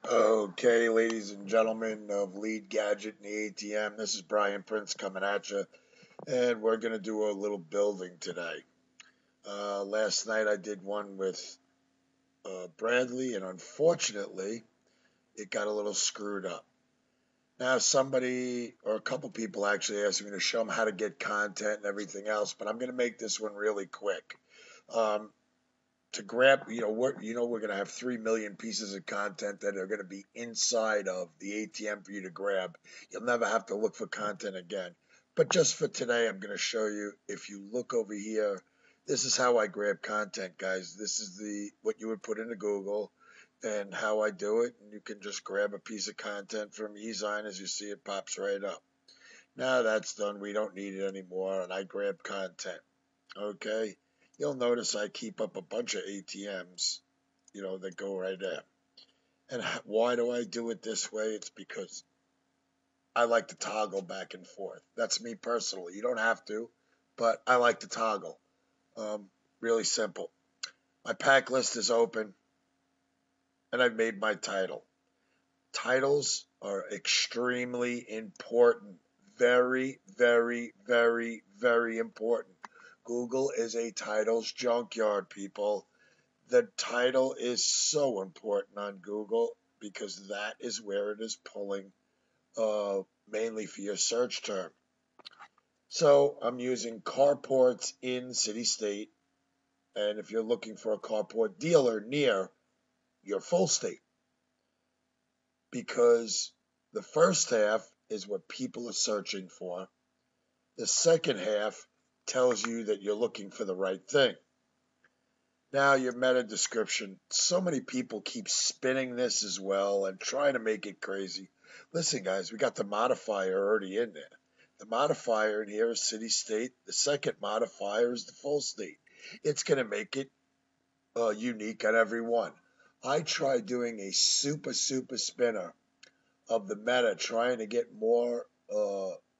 Okay, ladies and gentlemen of Lead Gadget and the ATM, this is Brian Prince coming at you, and we're going to do a little building today. Last night I did one with Bradley, and unfortunately, it got a little screwed up. Now, somebody or a couple people actually asked me to show them how to get content and everything else, but I'm going to make this one really quick. Um, to grab, we're going to have 3 million pieces of content that are going to be inside of the ATM for you to grab. You'll never have to look for content again. But just for today, I'm going to show you. If you look over here, this is how I grab content, guys. This is what you would put into Google and how I do it. And you can just grab a piece of content from eZine. As you see, it pops right up. Now that's done. We don't need it anymore. And I grab content. Okay, you'll notice I keep up a bunch of ATMs, that go right there. And why do I do it this way? It's because I like to toggle back and forth. That's me personally. You don't have to, but I like to toggle. Really simple. My pack list is open, and I've made my title. Titles are extremely important. Very, very, very, very important. Google is a titles junkyard, people. The title is so important on Google because that is where it is pulling mainly for your search term. So I'm using carports in city state, and if you're looking for a carport dealer near your full state, because the first half is what people are searching for. The second half tells you that you're looking for the right thing. Now, your meta description. So many people keep spinning this as well and trying to make it crazy. Listen, guys, we got the modifier already in there. The modifier in here is city state. The second modifier is the full state. It's going to make it unique on every one. I tried doing a super spinner of the meta, trying to get more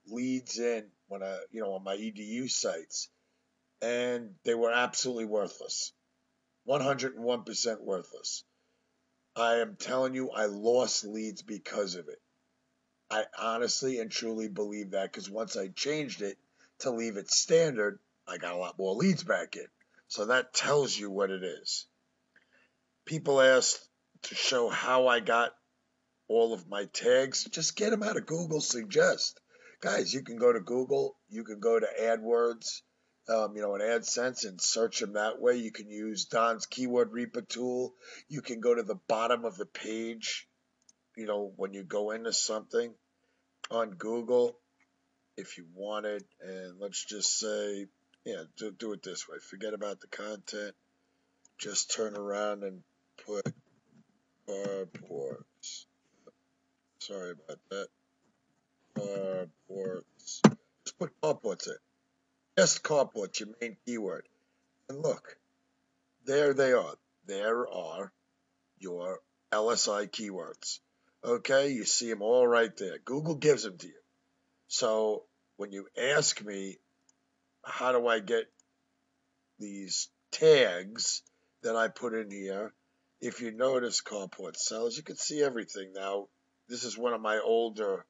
leads in when on my EDU sites, and they were absolutely worthless. 101% worthless. I am telling you, I lost leads because of it. I honestly and truly believe that because once I changed it to leave it standard, I got a lot more leads back in. So that tells you what it is. People asked to show how I got all of my tags. Just get them out of Google Suggest. Guys, you can go to Google, you can go to AdWords, and AdSense and search them that way. You can use Don's Keyword Reaper tool. You can go to the bottom of the page, when you go into something on Google if you wanted. And let's just say, do it this way. Forget about the content. Just turn around and put carports. Sorry about that. Carports. Just put carports in. Just carports, your main keyword. And look, there they are. There are your LSI keywords. Okay, you see them all right there. Google gives them to you. So when you ask me, how do I get these tags that I put in here? If you notice carport cells, you can see everything now. This is one of my older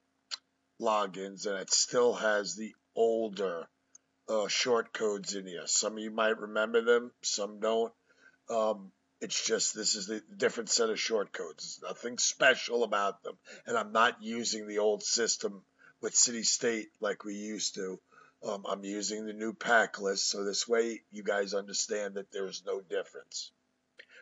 logins, and it still has the older short codes in here. Some of you might remember them, some don't. It's just this is the different set of short codes. There's nothing special about them, and I'm not using the old system with City State like we used to. I'm using the new pack list, so this way you guys understand that there's no difference.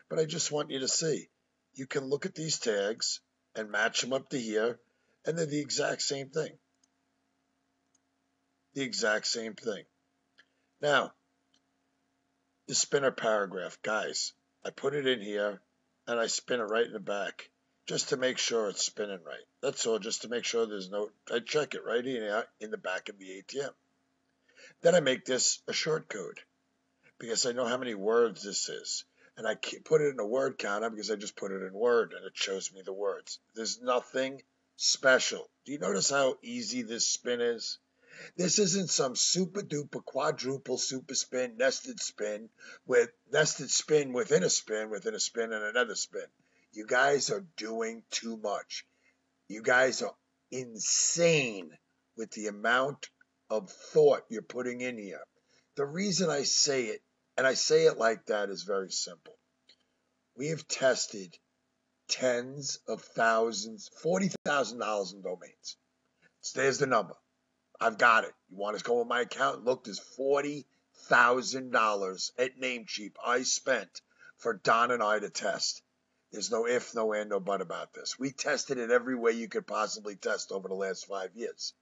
But I just want you to see, you can look at these tags and match them up to here, and they're the exact same thing. The exact same thing. Now, the spinner paragraph, guys, I put it in here and I spin it right in the back just to make sure it's spinning right. That's all, just to make sure there's no, I check it right in the back of the ATM. Then I make this a short code because I know how many words this is. And I put it in a word counter because I just put it in Word and it shows me the words. There's nothing special. Do you notice how easy this spin is? This isn't some super duper quadruple super spin, nested spin with nested spin within a spin and another spin. You guys are doing too much. You guys are insane with the amount of thought you're putting in here. The reason I say it, and I say it like that, is very simple. We have tested tens of thousands, $40,000 in domains. So there's the number. I've got it. You want to go in my account? Look, there's $40,000 at Namecheap I spent for Don and I to test. There's no if, no and, no but about this. We tested it every way you could possibly test over the last 5 years.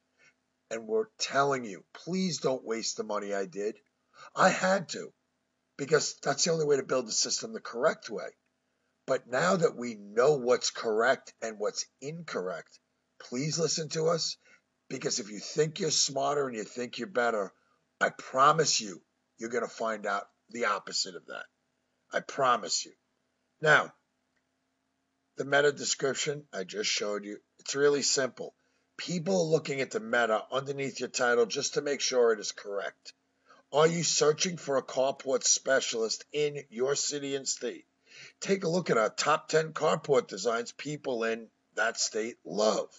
And we're telling you, please don't waste the money I did. I had to, because that's the only way to build the system the correct way. But now that we know what's correct and what's incorrect, please listen to us, because if you think you're smarter and you think you're better, I promise you, you're going to find out the opposite of that. I promise you. Now, the meta description I just showed you, it's really simple. People are looking at the meta underneath your title just to make sure it is correct. Are you searching for a carport specialist in your city and state? Take a look at our top 10 carport designs people in that state love.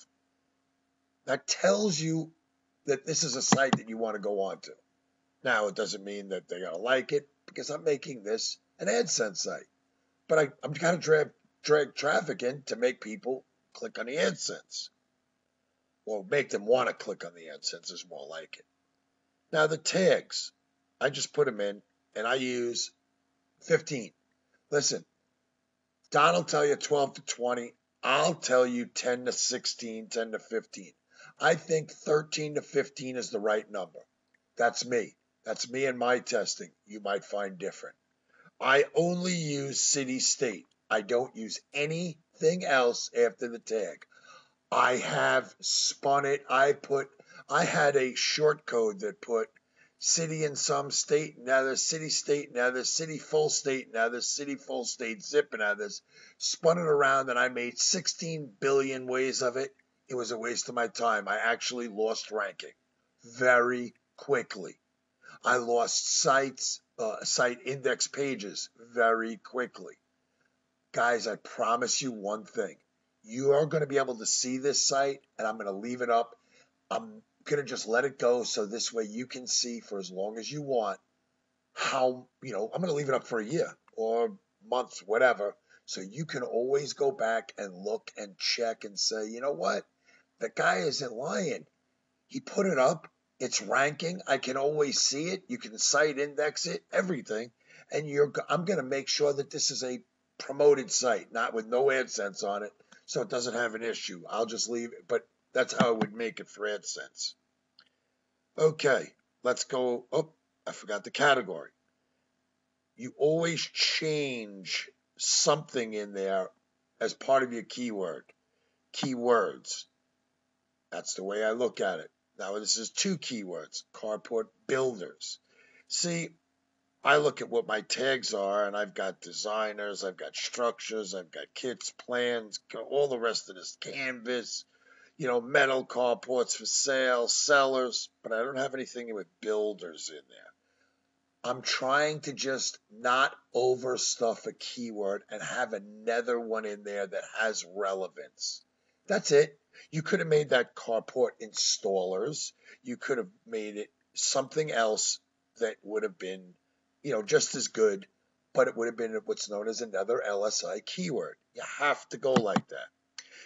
That tells you that this is a site that you want to go on to. Now, it doesn't mean that they're going to like it, because I'm making this an AdSense site. But I'm going to drag traffic in to make people click on the AdSense. Or make them want to click on the AdSense is more like it. Now, the tags, I just put them in, and I use 15. Listen, Don will tell you 12 to 20. I'll tell you 10 to 16, 10 to 15. I think 13 to 15 is the right number. That's me. That's me and my testing. You might find different. I only use city-state. I don't use anything else after the tag. I have spun it. I had a short code that put city in some state, now there's city state, now there's city full state, now there's city full state zip, and now there's spun it around, and I made 16 billion ways of it. It was a waste of my time. I actually lost ranking very quickly. I lost site index pages very quickly. Guys, I promise you one thing. You are going to be able to see this site, and I'm going to leave it up. I'm going to just let it go, so this way you can see for as long as you want how, I'm going to leave it up for a year or months, whatever, so you can always go back and look and check and say, you know what? The guy isn't lying. He put it up. It's ranking. I can always see it. You can site index it, everything. And I'm going to make sure that this is a promoted site, not with no AdSense on it, so it doesn't have an issue. I'll just leave it, but that's how I would make it for AdSense. Okay, let's go. Oh, I forgot the category. You always change something in there as part of your keywords. That's the way I look at it. Now, this is 2 keywords, carport builders. See, I look at what my tags are, and I've got designers, I've got structures, I've got kits, plans, all the rest of this, canvas, metal carports for sale, sellers, but I don't have anything with builders in there. I'm trying to just not overstuff a keyword and have another one in there that has relevance. That's it. You could have made that carport installers. You could have made it something else that would have been, just as good, but it would have been what's known as another LSI keyword. You have to go like that.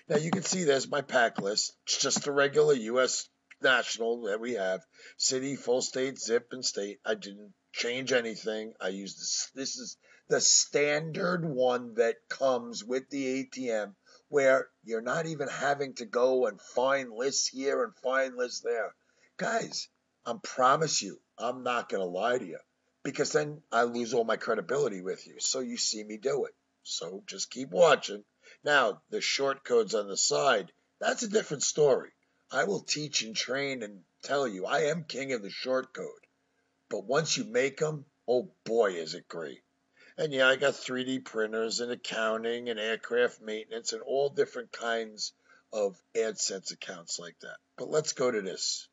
Now you can see there's my pack list. It's just the regular U.S. national that we have. City, full state, zip, and state. I didn't change anything. I used this. This is the standard one that comes with the ATM, where you're not even having to go and find lists here and find lists there. Guys, I promise you, I'm not going to lie to you, because then I lose all my credibility with you. So you see me do it. So just keep watching. Now, the short codes on the side, that's a different story. I will teach and train and tell you, I am king of the short code. But once you make them, oh boy, is it great. And yeah, I got 3D printers and accounting and aircraft maintenance and all different kinds of AdSense accounts like that. But let's go to this.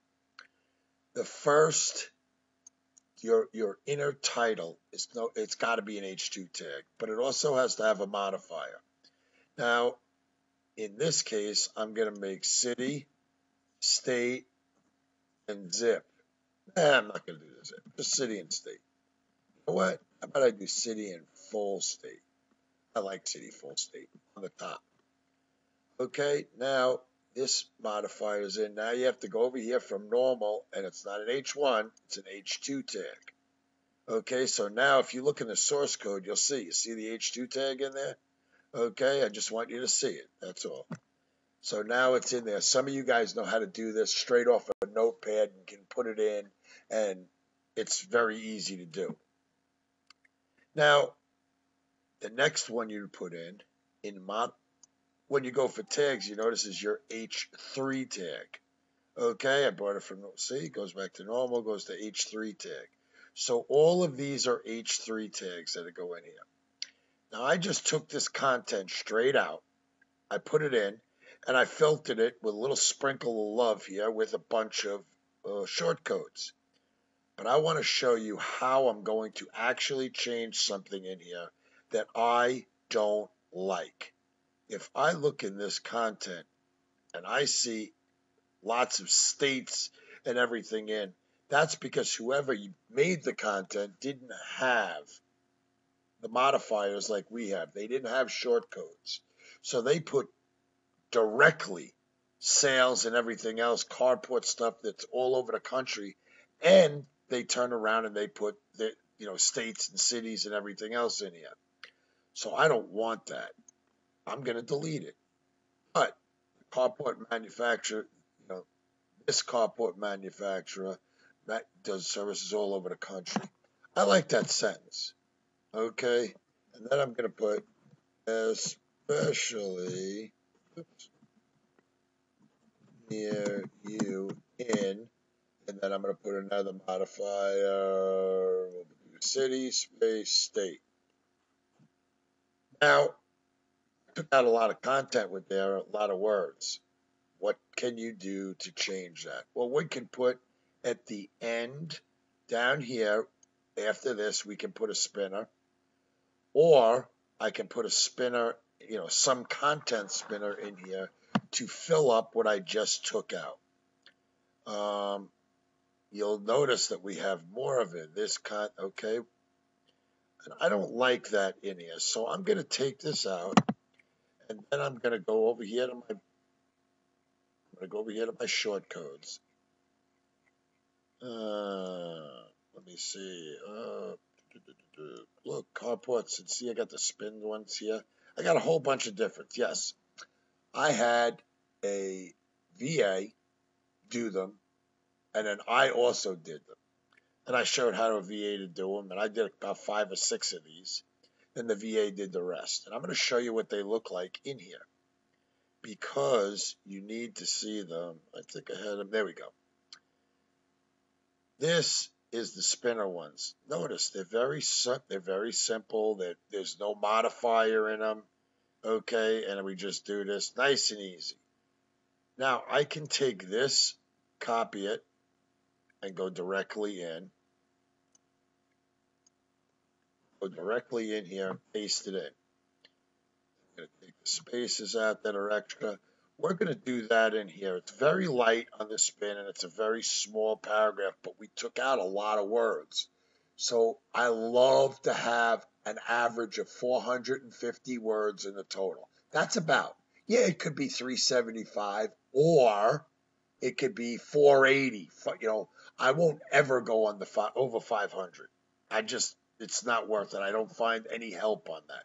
The first, your inner title, it's got to be an H2 tag, but it also has to have a modifier. Now, in this case, I'm going to make city, state, and zip. I'm not going to do the zip, just city and state. You know what? How about I do city and full state? I like city full state on the top. Okay, now this modifier is in. Now you have to go over here from normal, and it's not an H1, it's an H2 tag. Okay, so now if you look in the source code, you'll see. You see the H2 tag in there? Okay, I just want you to see it. That's all. So now it's in there. Some of you guys know how to do this straight off a notepad and can put it in, and it's very easy to do. Now, the next one you put in mod, when you go for tags, you notice is your H3 tag. Okay, I brought it from, see, it goes back to normal, goes to H3 tag. So all of these are H3 tags that go in here. Now I just took this content straight out, I put it in, and I filtered it with a little sprinkle of love here with a bunch of short codes. But I want to show you how I'm going to actually change something in here that I don't like. If I look in this content and I see lots of states and everything in, that's because whoever made the content didn't have the modifiers like we have. They didn't have short codes. So they put directly sales and everything else, carport stuff that's all over the country, and they turn around and they put the states and cities and everything else in here. So I don't want that. I'm going to delete it. But carport manufacturer, this carport manufacturer that does services all over the country. I like that sentence. Okay, and then I'm going to put especially near you in, and then I'm going to put another modifier, city, space, state. Now, I took out a lot of content with there, a lot of words. What can you do to change that? Well, we can put at the end, down here, after this, we can put a spinner, or I can put a spinner, some content spinner in here to fill up what I just took out. You'll notice that we have more of it. Okay, and I don't like that in here, so I'm going to take this out, and then I'm going to go over here to my short codes. Let me see. Look, carports, and see I got the spin ones here. I got a whole bunch of different. Yes, I had a VA do them, and then I also did them. And I showed how a VA to do them, and I did about 5 or 6 of these. Then the VA did the rest. And I'm going to show you what they look like in here, because you need to see them. I think I had them. There we go. This is the spinner ones. Notice they're very simple. There's no modifier in them. Okay, and we just do this nice and easy. Now I can take this, copy it, and go directly in. Go directly in here and paste it in. I'm going to take the spaces out that are extra. We're going to do that in here. It's very light on the spin, and it's a very small paragraph, but we took out a lot of words. So I love to have an average of 450 words in the total. That's about, it could be 375, or it could be 480. I won't ever go on over 500. It's not worth it. I don't find any help on that.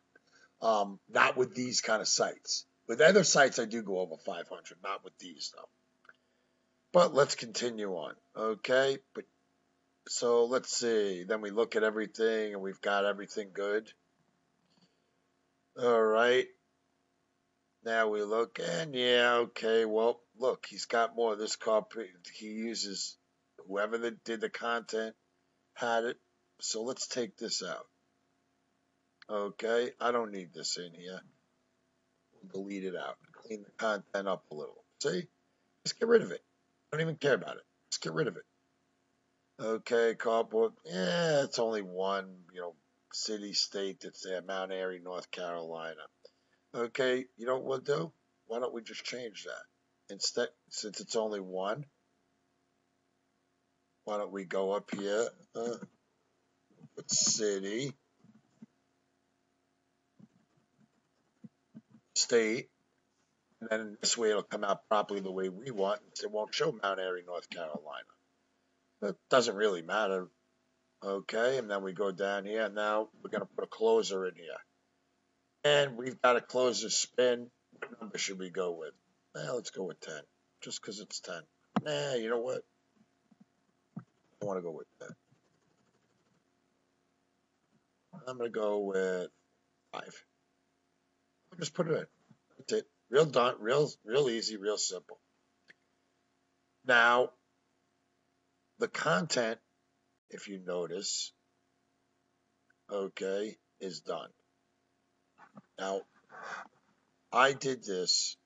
Not with these kind of sites. With other sites, I do go over 500, not with these, though. But let's continue on, okay? So let's see. Then we look at everything, and we've got everything good. All right. Now we look, and okay, well, look, he's got more of this copy. He uses, whoever did the content had it. So let's take this out. Okay, I don't need this in here. We'll delete it out. Clean the content up a little. See? Just get rid of it. I don't even care about it. Just get rid of it. Okay, cardboard. Yeah, it's only one, city, state that's there, Mount Airy, North Carolina. Okay, you know what we'll do? Why don't we just change that? Instead, since it's only one, why don't we go up here, put city, state, and then this way it'll come out properly the way we want. It won't show Mount Airy, North Carolina. It doesn't really matter. Okay, and then we go down here. Now we're going to put a closer in here. And we've got a closer spin. What number should we go with? Let's go with 10, just because it's 10. You know what? I want to go with 10. I'm going to go with 5. I'll just put it in. That's it. Real done, real easy, real simple. Now, the content, if you notice, okay, is done. Now, I did this,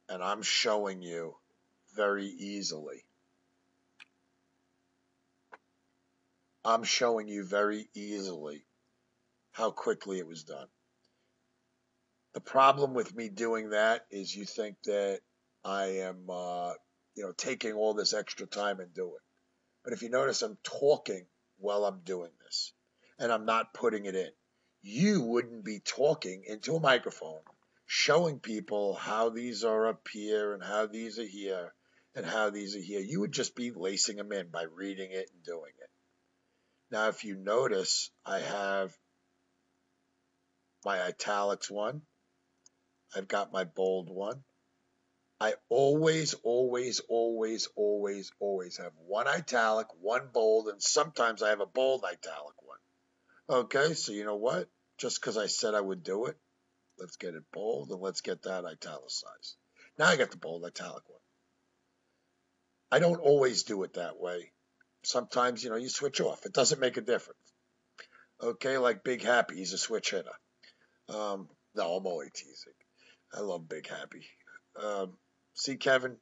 and I'm showing you very easily. I'm showing you very easily how quickly it was done. The problem with me doing that is you think that I am, taking all this extra time and doing. But if you notice, I'm talking while I'm doing this, and I'm not putting it in. You wouldn't be talking into a microphone, showing people how these are up here and how these are here and how these are here. You would just be lacing them in by reading it and doing it. Now, if you notice, I have my italics one. I've got my bold one. I always have one italic, one bold, and sometimes I have a bold italic one. Okay, so you know what? Just because I said I would do it, let's get it bold and let's get that italicized. Now I got the bold italic one. I don't always do it that way. Sometimes, you switch off. It doesn't make a difference. Okay, like Big Happy, he's a switch hitter. No, I'm only teasing. I love Big Happy. See, Kevin,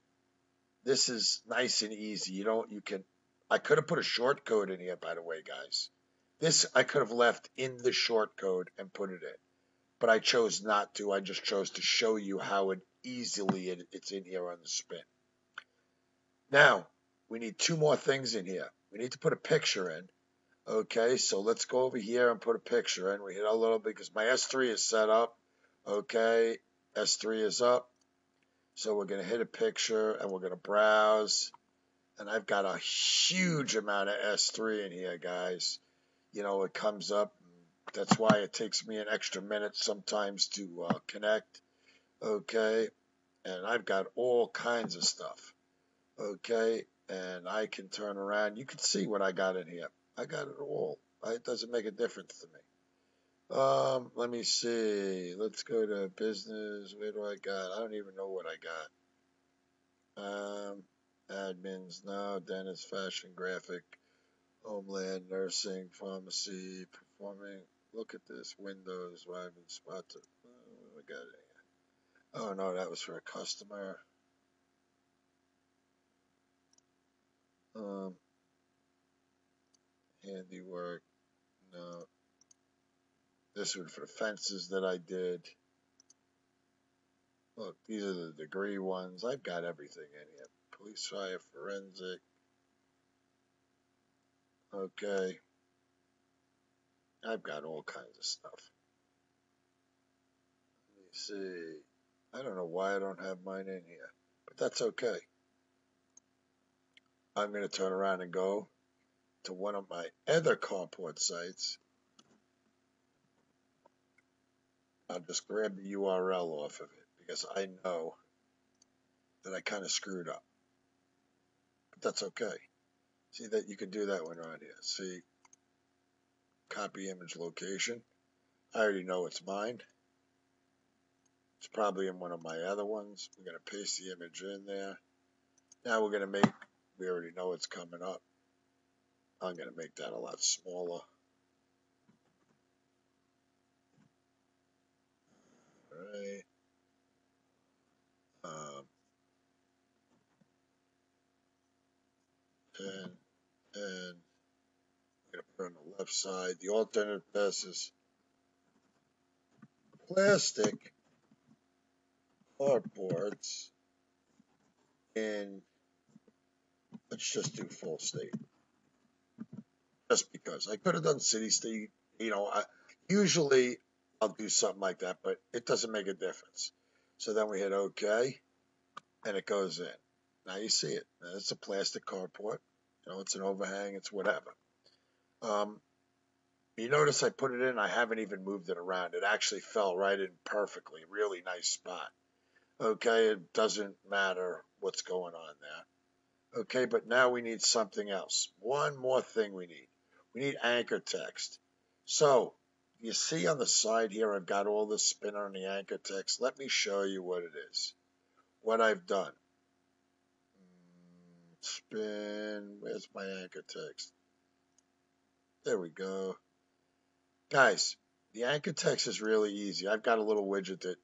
this is nice and easy. I could have put a short code in here, by the way, guys. This I could have left in the short code and put it in, but I chose not to. I just chose to show you how it's in here on the spin. Now, we need 2 more things in here. We need to put a picture in. Okay, so let's go over here and put a picture in. We hit a little bit because my S3 is set up. Okay, S3 is up. So we're going to hit a picture and we're going to browse. And I've got a huge amount of S3 in here, guys. It comes up. That's why it takes me an extra minute sometimes to connect. Okay, and I've got all kinds of stuff. Okay, and I can turn around. You can see what I got in here. I got it all. It doesn't make a difference to me. Let me see. Let's go to business. Where do I got? I don't even know what I got. Admins, no. Dentist, fashion, graphic, homeland, nursing, pharmacy, performing. Look at this. Windows, Riven, Spot. What I got it here? Oh, no, that was for a customer. Handiwork, no. This one for the fences that I did. Look, these are the degree ones. I've got everything in here. Police, fire, forensic. Okay. I've got all kinds of stuff. Let me see. I don't know why I don't have mine in here, but that's okay. I'm going to turn around and go to one of my other carport sites. I'll just grab the URL off of it because I know that I kind of screwed up. But that's okay. See that you can do that one right here. See, copy image location. I already know it's mine. It's probably in one of my other ones. We're going to paste the image in there. Now we're going to we already know it's coming up. I'm going to make that a lot smaller. All right. And I'm going to put on the left side. The alternate best is plastic. carports in, let's just do full state. Just because. I could have done city state, usually I'll do something like that, but it doesn't make a difference. So then we hit OK, and it goes in. Now you see it. Now, it's a plastic carport. It's an overhang. It's whatever. You notice I put it in. I haven't even moved it around. It actually fell right in perfectly. Really nice spot. Okay, it doesn't matter what's going on there. Okay, but now we need something else. One more thing we need. We need anchor text. So, you see on the side here, I've got all this spinner on the anchor text. Let me show you what it is. What I've done. Spin. Where's my anchor text? There we go. Guys, the anchor text is really easy. I've got a little widget that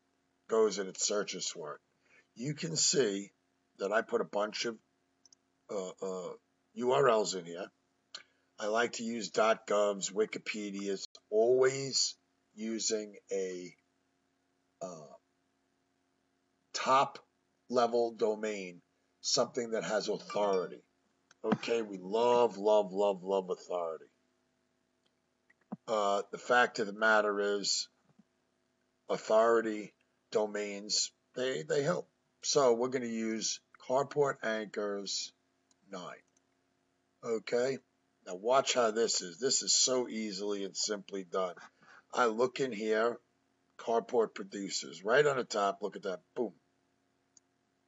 goes and it searches for it. You can see that I put a bunch of URLs in here. I like to use .govs, Wikipedia's, always using a top level domain, something that has authority. Okay, we love, love, love, love authority. The fact of the matter is, authority domains, they help. So we're going to use carport anchors 9. Okay, now watch how this is. This is so easily and simply done. I look in here, carport producers, right on the top. Look at that, boom.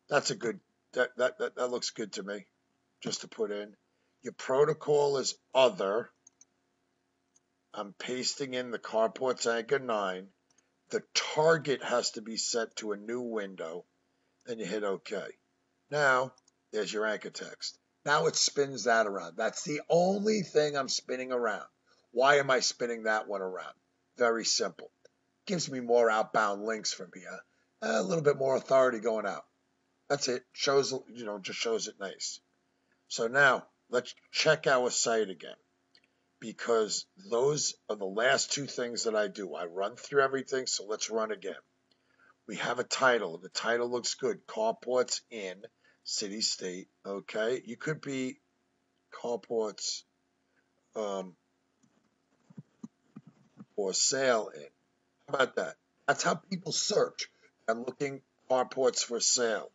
That's a good. That looks good to me. Just to put in. Your protocol is other. I'm pasting in the carports anchor 9. The target has to be set to a new window. Then you hit OK. Now, there's your anchor text. Now it spins that around. That's the only thing I'm spinning around. Why am I spinning that one around? Very simple. Gives me more outbound links from here. A little bit more authority going out. That's it. Shows, just shows it nice. So now, let's check our site again. Because those are the last two things that I do. I run through everything, so let's run again. We have a title. The title looks good. Carports in city state. Okay, you could be carports for sale in. How about that? That's how people search. I'm looking carports for sale.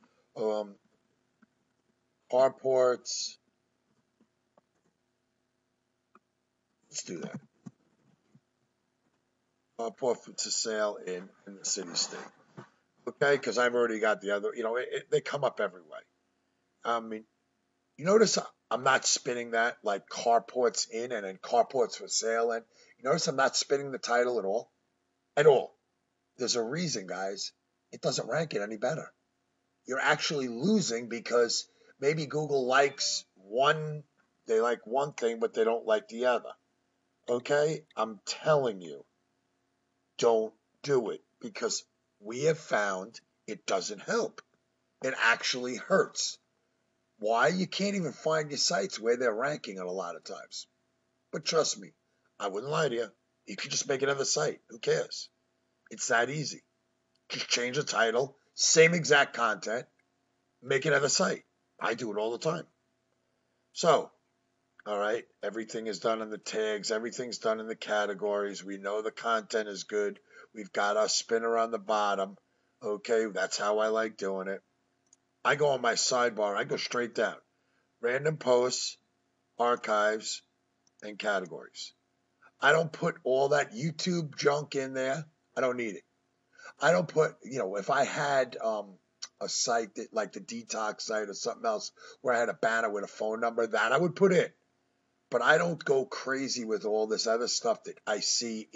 Carports. Let's do that. Carport for sale in the city state. Okay, because I've already got the other. They come up every way. I mean, you notice I'm not spinning that like carports in and then carports for sale in. You notice I'm not spinning the title at all? At all. There's a reason, guys. It doesn't rank it any better. You're actually losing because maybe Google likes they like one thing, but they don't like the other. Okay? I'm telling you, don't do it because we have found it doesn't help. It actually hurts. Why? You can't even find your sites where they're ranking it a lot of times. But trust me, I wouldn't lie to you. You could just make another site. Who cares? It's that easy. Just change the title, same exact content, make another site. I do it all the time. So, all right, everything is done in the tags. Everything's done in the categories. We know the content is good. We've got our spinner on the bottom. Okay, that's how I like doing it. I go on my sidebar. I go straight down. Random posts, archives, and categories. I don't put all that YouTube junk in there. I don't need it. I don't put, if I had a site that like the detox site or something else where I had a banner with a phone number, that I would put in. But I don't go crazy with all this other stuff that I see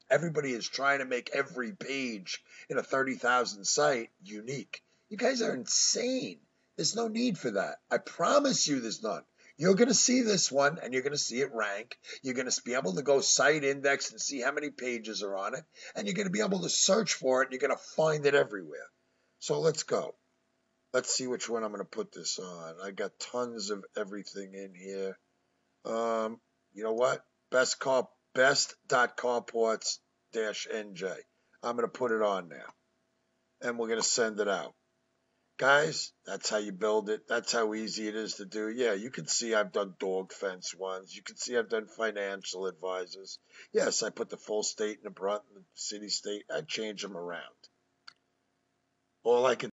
everybody is trying to make every page in a 30,000 site unique. You guys are insane. There's no need for that. I promise you there's none. You're going to see this one and you're going to see it rank. You're going to be able to go site index and see how many pages are on it. And you're going to be able to search for it and you're going to find it everywhere. So let's go. Let's see which one I'm going to put this on. I got tons of everything in here. You know what? Best.carports-nj. I'm going to put it on now. and we're going to send it out. Guys, that's how you build it. That's how easy it is to do. Yeah, you can see I've done dog fence ones. You can see I've done financial advisors. Yes, I put the full state in the front and the city state. I change them around. All I can